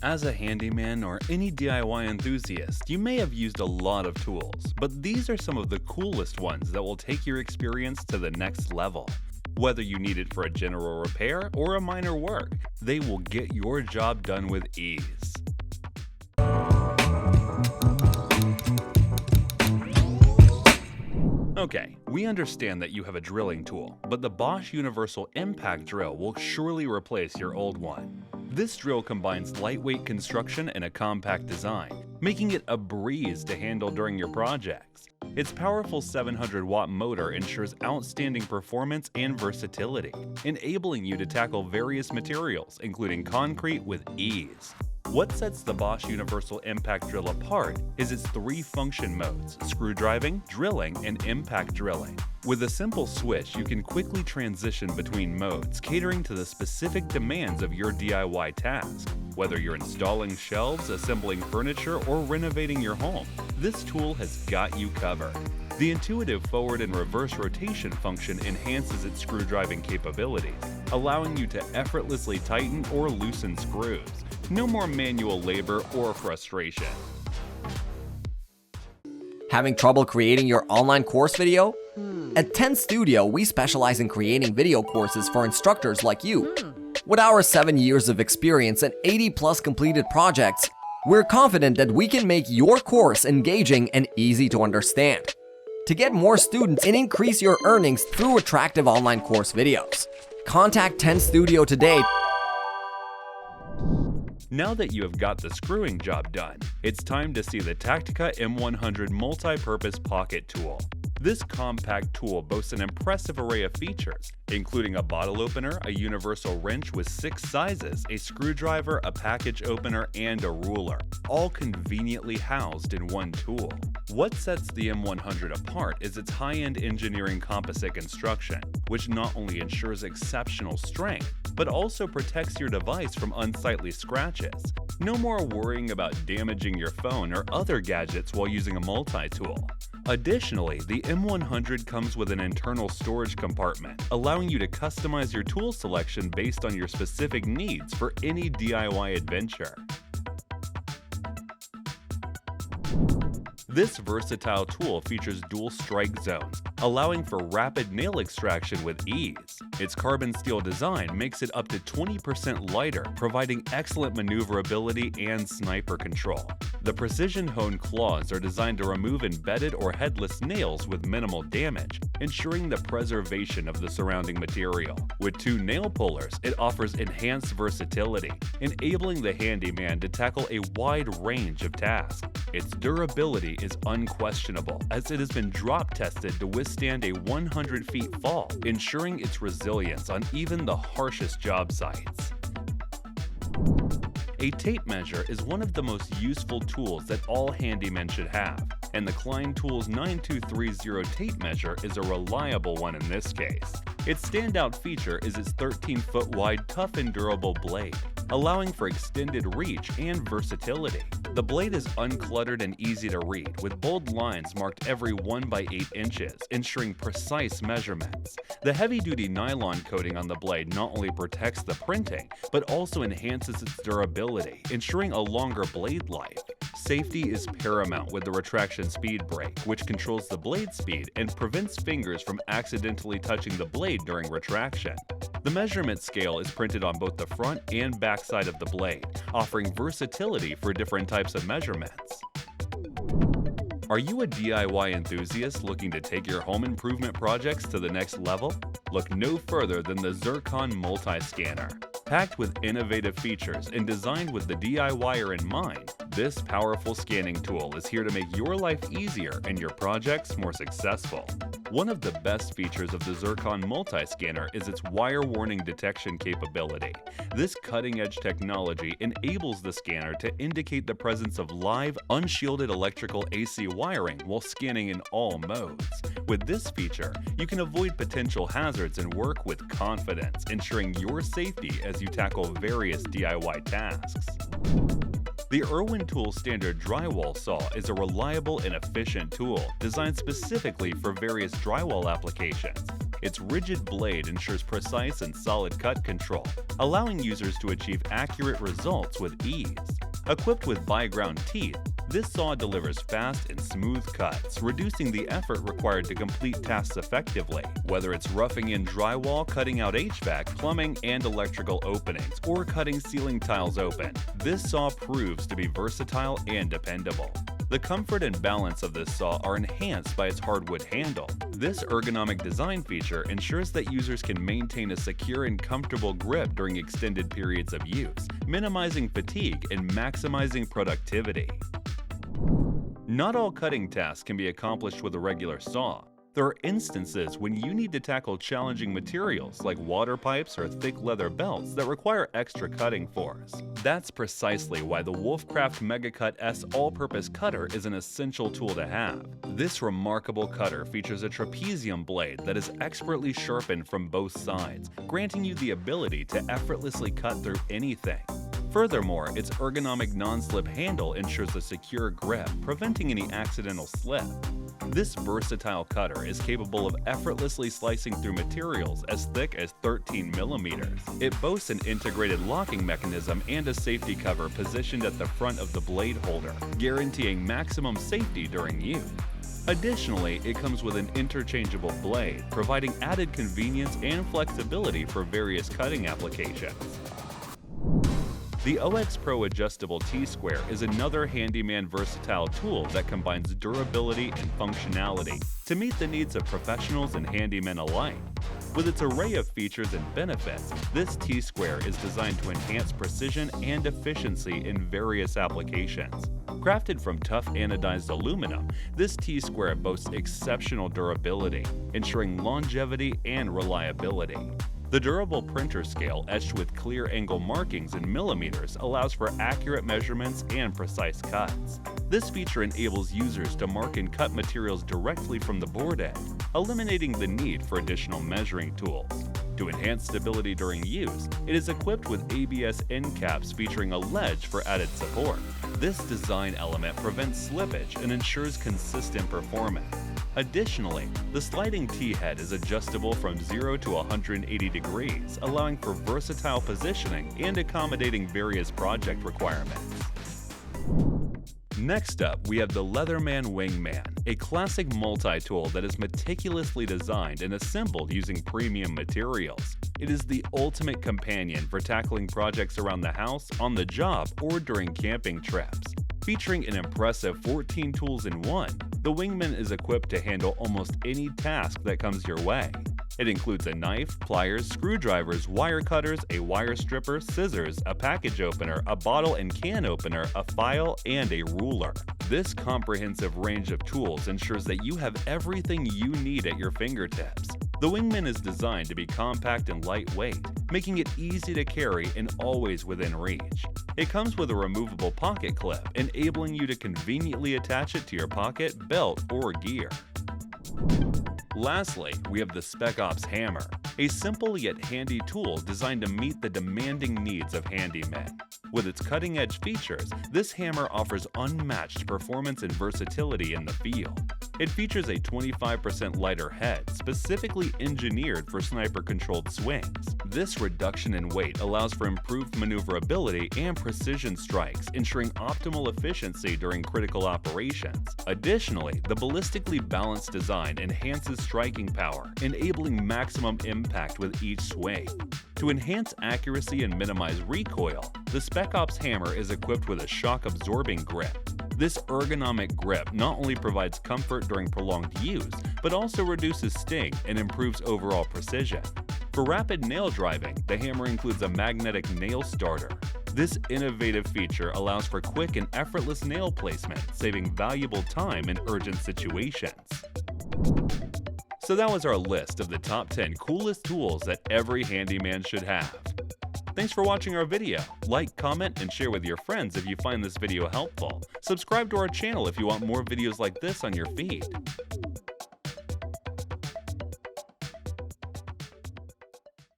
As a handyman or any DIY enthusiast, you may have used a lot of tools, but these are some of the coolest ones that will take your experience to the next level. Whether you need it for a general repair or a minor work, they will get your job done with ease. Okay, we understand that you have a drilling tool, but the Bosch Universal Impact Drill will surely replace your old one. This drill combines lightweight construction and a compact design, making it a breeze to handle during your projects. Its powerful 700-watt motor ensures outstanding performance and versatility, enabling you to tackle various materials, including concrete, with ease. What sets the Bosch Universal Impact Drill apart is its 3 function modes: screw driving, drilling, and impact drilling. With a simple switch, you can quickly transition between modes, catering to the specific demands of your DIY task. Whether you're installing shelves, assembling furniture, or renovating your home, this tool has got you covered. The intuitive forward and reverse rotation function enhances its screw driving capabilities, allowing you to effortlessly tighten or loosen screws. No more manual labor or frustration. Having trouble creating your online course video? At 10 Studio, we specialize in creating video courses for instructors like you. With our 7 years of experience and 80+ completed projects, we're confident that we can make your course engaging and easy to understand. To get more students and increase your earnings through attractive online course videos, contact 10 Studio today. Now that you have got the screwing job done, it's time to see the Tactica M100 multi-purpose pocket tool. This compact tool boasts an impressive array of features, including a bottle opener, a universal wrench with 6 sizes, a screwdriver, a package opener, and a ruler, all conveniently housed in one tool. What sets the M100 apart is its high-end engineering composite construction, which not only ensures exceptional strength, but also protects your device from unsightly scratches. No more worrying about damaging your phone or other gadgets while using a multi-tool. Additionally, the M100 comes with an internal storage compartment, allowing you to customize your tool selection based on your specific needs for any DIY adventure. This versatile tool features dual strike zones, allowing for rapid nail extraction with ease. Its carbon steel design makes it up to 20% lighter, providing excellent maneuverability and sniper control. The precision-honed claws are designed to remove embedded or headless nails with minimal damage, ensuring the preservation of the surrounding material. With 2 nail pullers, it offers enhanced versatility, enabling the handyman to tackle a wide range of tasks. Its durability is unquestionable, as it has been drop tested to withstand a 100 feet fall, ensuring its resilience on even the harshest job sites. A tape measure is one of the most useful tools that all handymen should have, and the Klein Tools 9230 tape measure is a reliable one in this case. Its standout feature is its 13-foot wide tough and durable blade, allowing for extended reach and versatility. The blade is uncluttered and easy to read, with bold lines marked every 1x8 inches, ensuring precise measurements. The heavy-duty nylon coating on the blade not only protects the printing, but also enhances its durability, ensuring a longer blade life. Safety is paramount with the retraction speed brake, which controls the blade speed and prevents fingers from accidentally touching the blade during retraction. The measurement scale is printed on both the front and back side of the blade, offering versatility for different types of measurements. Are you a DIY enthusiast looking to take your home improvement projects to the next level? Look no further than the Zircon Multiscanner. Packed with innovative features and designed with the DIYer in mind, this powerful scanning tool is here to make your life easier and your projects more successful. One of the best features of the Zircon Multiscanner is its wire warning detection capability. This cutting-edge technology enables the scanner to indicate the presence of live, unshielded electrical AC wiring while scanning in all modes. With this feature, you can avoid potential hazards and work with confidence, ensuring your safety as you tackle various DIY tasks. The IRWIN Tool Standard Drywall Saw is a reliable and efficient tool designed specifically for various drywall applications. Its rigid blade ensures precise and solid cut control, allowing users to achieve accurate results with ease. Equipped with bi-ground teeth, this saw delivers fast and smooth cuts, reducing the effort required to complete tasks effectively. Whether it's roughing in drywall, cutting out HVAC, plumbing, and electrical openings, or cutting ceiling tiles open, this saw proves to be versatile and dependable. The comfort and balance of this saw are enhanced by its hardwood handle. This ergonomic design feature ensures that users can maintain a secure and comfortable grip during extended periods of use, minimizing fatigue and maximizing productivity. Not all cutting tasks can be accomplished with a regular saw. There are instances when you need to tackle challenging materials like water pipes or thick leather belts that require extra cutting force. That's precisely why the Wolfcraft MegaCut S all-purpose cutter is an essential tool to have. This remarkable cutter features a trapezium blade that is expertly sharpened from both sides, granting you the ability to effortlessly cut through anything. Furthermore, its ergonomic non-slip handle ensures a secure grip, preventing any accidental slip. This versatile cutter is capable of effortlessly slicing through materials as thick as 13 millimeters. It boasts an integrated locking mechanism and a safety cover positioned at the front of the blade holder, guaranteeing maximum safety during use. Additionally, it comes with an interchangeable blade, providing added convenience and flexibility for various cutting applications. The OX Pro Adjustable Tsquare is another handyman versatile tool that combines durability and functionality to meet the needs of professionals and handymen alike. With its array of features and benefits, this Tsquare is designed to enhance precision and efficiency in various applications. Crafted from tough anodized aluminum, this Tsquare boasts exceptional durability, ensuring longevity and reliability. The durable printer scale etched with clear angle markings in millimeters allows for accurate measurements and precise cuts. This feature enables users to mark and cut materials directly from the board end, eliminating the need for additional measuring tools. To enhance stability during use, it is equipped with ABS end caps featuring a ledge for added support. This design element prevents slippage and ensures consistent performance. Additionally, the sliding T-head is adjustable from 0 to 180 degrees, allowing for versatile positioning and accommodating various project requirements. Next up, we have the Leatherman Wingman, a classic multi-tool that is meticulously designed and assembled using premium materials. It is the ultimate companion for tackling projects around the house, on the job, or during camping trips. Featuring an impressive 14 tools in one, the Wingman is equipped to handle almost any task that comes your way. It includes a knife, pliers, screwdrivers, wire cutters, a wire stripper, scissors, a package opener, a bottle and can opener, a file, and a ruler. This comprehensive range of tools ensures that you have everything you need at your fingertips. The Wingman is designed to be compact and lightweight, making it easy to carry and always within reach. It comes with a removable pocket clip, enabling you to conveniently attach it to your pocket, belt, or gear. Lastly, we have the Spec Ops Hammer, a simple yet handy tool designed to meet the demanding needs of handymen. With its cutting-edge features, this hammer offers unmatched performance and versatility in the field. It features a 25% lighter head, specifically engineered for sniper-controlled swings. This reduction in weight allows for improved maneuverability and precision strikes, ensuring optimal efficiency during critical operations. Additionally, the ballistically balanced design enhances striking power, enabling maximum impact with each swing. To enhance accuracy and minimize recoil, the Spec Ops Hammer is equipped with a shock-absorbing grip. This ergonomic grip not only provides comfort during prolonged use, but also reduces sting and improves overall precision. For rapid nail driving, the hammer includes a magnetic nail starter. This innovative feature allows for quick and effortless nail placement, saving valuable time in urgent situations. So that was our list of the top 10 coolest tools that every handyman should have. Thanks for watching our video. Like, comment, and share with your friends if you find this video helpful. Subscribe to our channel if you want more videos like this on your feed.